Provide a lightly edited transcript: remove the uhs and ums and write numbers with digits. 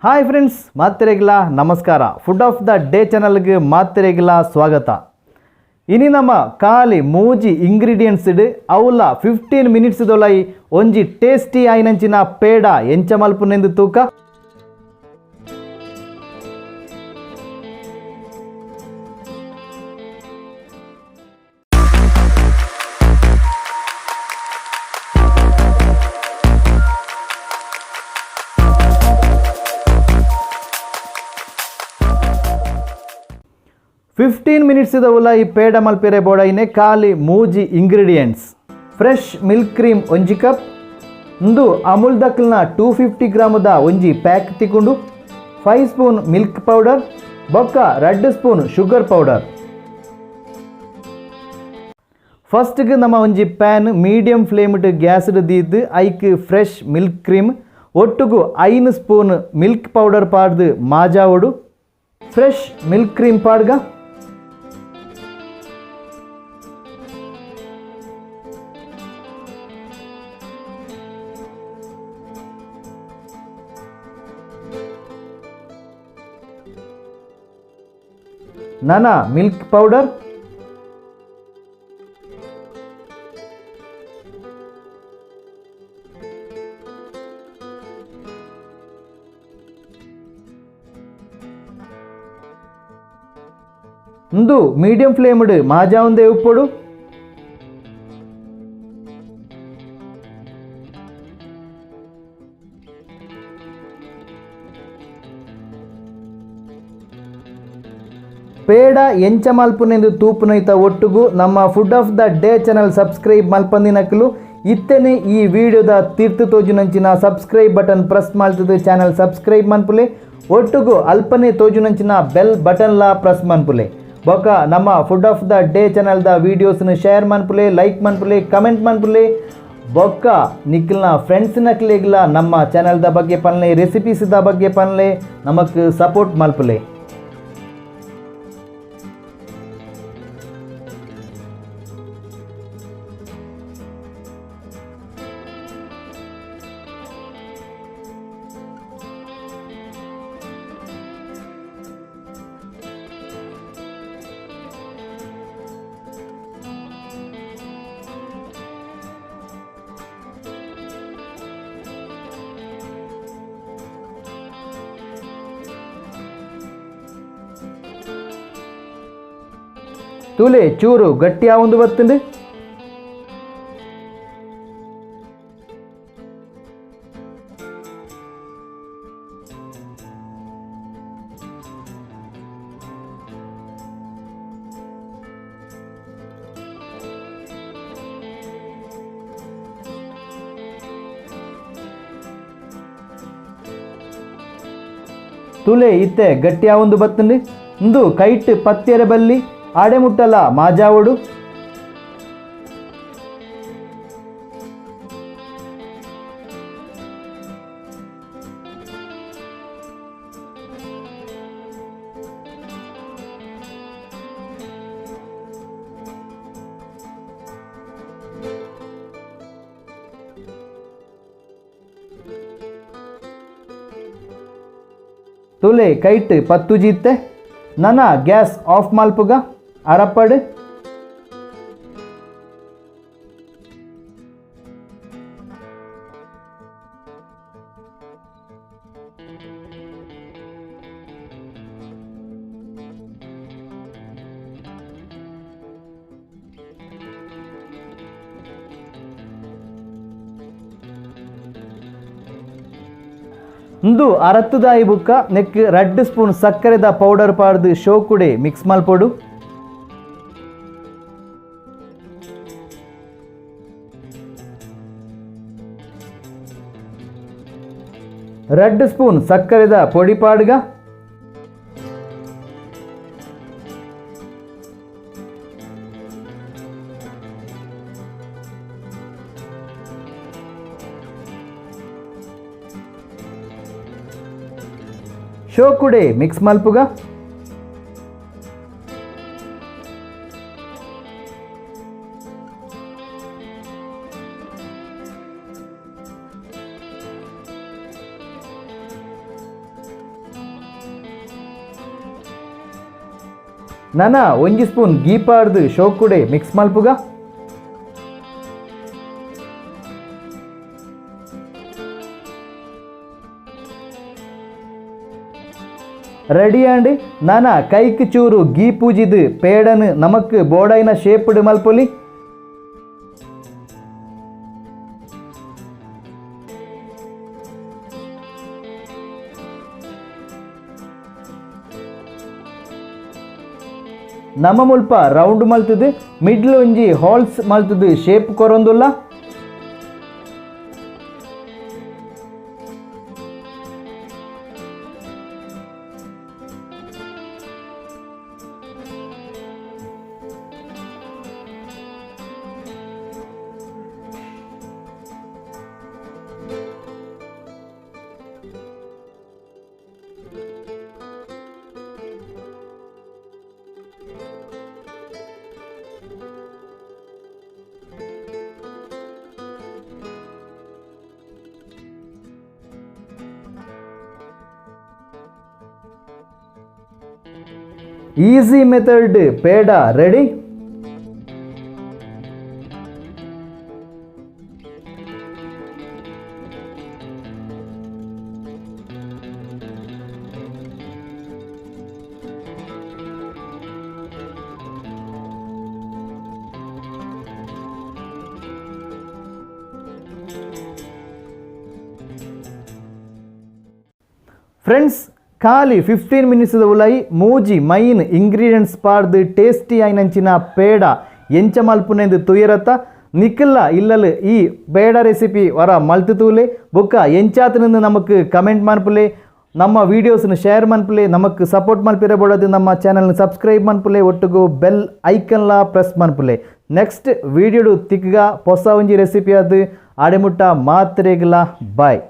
Hi friends, ಮಾತ್ರೆಗಳ ನಮಸ್ಕಾರ. Food of the day ಚಾನಲ್ಗೆ ಮಾತ್ರೆಗಳ ಸ್ವಾಗತ. ಇನಿ ನಮ್ಮ ಖಾಲಿ ಮೂಜಿ ಇಂಗ್ರೀಡಿಯೆಂಟ್ಸ್ ಇಡು ಅವಲ 15 ಮಿನಿಟ್ಸ್ ದೊಲೈ ಒಂಜಿ ಟೇಸ್ಟಿ ಆಯ್ನಂಚಿನ ಪೇಡ ಎಂಚ ಮಲ್ಪುನೆಂದು ತೂಕ. ಫಿಫ್ಟೀನ್ ಮಿನಿಟ್ಸ್ ಇದವಲ್ಲ ಈ ಪೇಡ ಮಲ್ಪೆರೆ ಬೋಡೈನೆ ಖಾಲಿ ಮೂಜಿ ಇಂಗ್ರೀಡಿಯೆಂಟ್ಸ್. ಫ್ರೆಶ್ ಮಿಲ್ಕ್ ಕ್ರೀಮ್ ಒಂಜಿ ಕಪ್, ಒಂದು ಅಮೂಲ್ ದಕ್ಲ್ನ 250 ಗ್ರಾಮದ ಒಂಜಿ ಪ್ಯಾಕ್ ತಿಕೊಂಡು, 5 ಸ್ಪೂನ್ ಮಿಲ್ಕ್ ಪೌಡರ್ ಬೊಕ್ಕ 2 ಸ್ಪೂನ್ ಶುಗರ್ ಪೌಡರ್. ಫಸ್ಟ್ಗೆ ನಮ್ಮ ಒಂಜಿ ಪ್ಯಾನ್ ಮೀಡಿಯಂ ಫ್ಲೇಮ್ಡ್ ಗ್ಯಾಸ್ಡ್ ದೀದ್ ಐಕ್ ಫ್ರೆಶ್ ಮಿಲ್ಕ್ ಕ್ರೀಮ್ ಒಟ್ಟುಗು 5 ಸ್ಪೂನ್ ಮಿಲ್ಕ್ ಪೌಡರ್ ಪಾಡ್ದು ಮಾಜಾವಡು. ಫ್ರೆಶ್ ಮಿಲ್ಕ್ ಕ್ರೀಮ್ ಪಾಡ್ಗ नाना मिल्क पाउडर, ಒಂದು ಮೀಡಿಯಂ ಫ್ಲೇಮ್ಡ್ ಮಾಜಾ ಒಂದೇ ಉಪ್ಪೊಡು. ಪೇಡ ಎಂಚ ಮಲ್ಪುನೆಂದು ತೂಪುನೈತ ಒಟ್ಟುಗು ನಮ್ಮ food of the day channel subscribe ಮಲ್ಪಂದಿನಕ್ಕಲು ಇತ್ತನೆ ಈ ವಿಡಿಯೋದ ತೀರ್ತು ತೋಜುನಂಚಿನ ಸಬ್ಸ್ಕ್ರೈಬ್ ಬಟನ್ ಪ್ರೆಸ್ ಮಾಡ್ತದೆ ಚಾನಲ್ ಸಬ್ಸ್ಕ್ರೈಬ್ ಮನ್ಪುಲೆ. ಒಟ್ಟುಗು ಅಲ್ಪನೆ ತೋಜುನಂಚಿನ ಬೆಲ್ ಬಟನ್ಲ ಪ್ರೆಸ್ ಮನ್ಪುಲೆ. ಬೊಕ ನಮ್ಮ ಫುಡ್ ಆಫ್ ದ ಡೇ ಚಾನಲ್ದ ವೀಡಿಯೋಸ್ನ ಶೇರ್ ಮನ್ಪುಲೆ, ಲೈಕ್ ಮನ್ಪುಲೆ, ಕಮೆಂಟ್ ಮನ್ಪುಲೆ. ಬೊಕ್ಕ ನಿಖಿಲ್ನ ಫ್ರೆಂಡ್ಸ್ನಕ್ಲೆಗ್ಲ ನಮ್ಮ ಚಾನಲ್ದ ಬಗ್ಗೆ ಪನ್ಲೆ, ರೆಸಿಪೀಸ್ದ ಬಗ್ಗೆ ಪನ್ಲೆ ನಮಕ್ ಸಪೋರ್ಟ್ ಮಲ್ಪುಲೆ. ತೂಲೆ ಚೂರು ಗಟ್ಟಿಯ ಒಂದು ಬತ್ತಂದು ತೂಲೆ ಇತ್ತೆ ಗಟ್ಟಿಯ ಒಂದು ಬತ್ತಂದು ಇಂದು ಕೈಟ್ ಪತ್ತೆರ ಬಲ್ಲಿ ಆಡೆ ಮುಟ್ಟಲ ಮಾಜಾವಡು. ತುಲೆ ಕೈಟ್ ಪತ್ತು ಜೀತ್ತೆ ನನ ಗ್ಯಾಸ್ ಆಫ್ ಮಲ್ಪುಗ ಅರಪ್ಪಡು. ಒಂದು ಅರತ್ತುದಾಯಿ ಬುಕ್ಕ ನೆಕ್ 2 ಸ್ಪೂನ್ ಸಕ್ಕರೆದ ಪೌಡರ್ ಪಾಡ್ದು ಶೋಕುಡೆ ಮಿಕ್ಸ್ ಮಲ್ಪೊಡು. ರೆಡ್ ಸ್ಪೂನ್ ಸಕ್ಕರೆದ ಪೊಡಿ ಪಾಡ್ಗ ಶೋಕುಡೆ ಮಿಕ್ಸ್ ಮಲ್ಪುಗ. ನನ ಒಂಜಿ ಸ್ಪೂನ್ ಗೀ ಪಾಡ್ದು ಶೋಕುಡೆ ಮಿಕ್ಸ್ ಮಲ್ಪುಗ. ರೆಡಿ ಆಂಡ್ ನನ ಕೈಕ್ ಚೂರು ಗೀ ಪೂಜಿದು ಪೇಡನ್ ನಮಕ್ ಬೋಡೈನ ಶೇಪ್ಡ್ ಮಲ್ಪೊಲಿ. ನಮ ಮುಲ್ಪ ರೌಂಡ್ ಮಲ್ತದು ಮಿಡ್ಲ್ ಒಂಜಿ ಹಾಲ್ಸ್ ಮಲ್ತದು ಶೇಪ್ ಕೊರೊಂದುಲ್ಲ. ఈజీ మెథడ్ పేడ రెడీ. ಫ್ರೆಂಡ್ಸ್ ಖಾಲಿ 15 ಮಿನಿಟ್ಸ್ ಉಲಾಯಿ ಮೂಜಿ ಮೈನ್ ಇಂಗ್ರೀಡಿಯೆಂಟ್ಸ್ ಪಾಡ್ದು ಟೇಸ್ಟಿ ಆಯ್ನಂಚಿನ ಪೇಡ ಎಂಚ ಮಲ್ಪುನೆಂದು ತುಯರತ್ತ ನಿಖಿಲ್ಲ ಇಲ್ಲಲು ಈ ಪೇಡ ರೆಸಿಪಿ ವರ ಮಲ್ತು ತೂಲೆ ಬೊಕ್ಕ ಎಂಚಾತನಿಂದ ನಮಕ್ ಕಮೆಂಟ್ ಮನ್ಪುಲೆ, ನಮ್ಮ ವೀಡಿಯೋಸ್ನ ಶೇರ್ ಮನ್ಪುಲೆ, ನಮಕ್ ಸಪೋರ್ಟ್ ಮಲ್ಪಿರಬೋಡದು ನಮ್ಮ ಚಾನಲ್ನ ಸಬ್ಸ್ಕ್ರೈಬ್ ಮನ್ಪುಲೆ, ಒಟ್ಟಿಗೂ ಬೆಲ್ ಐಕನ್ಲ ಪ್ರೆಸ್ ಮನ್ಪುಲೆ. ನೆಕ್ಸ್ಟ್ ವೀಡಿಯೋಡು ತಿಕ್ಗ ಹೊಸ ಒಂಜಿ ರೆಸಿಪಿ ಅದು ಆಡೆಮುಟ್ಟ ಮಾತ್ರೆಗ್ಲ ಬಾಯ್.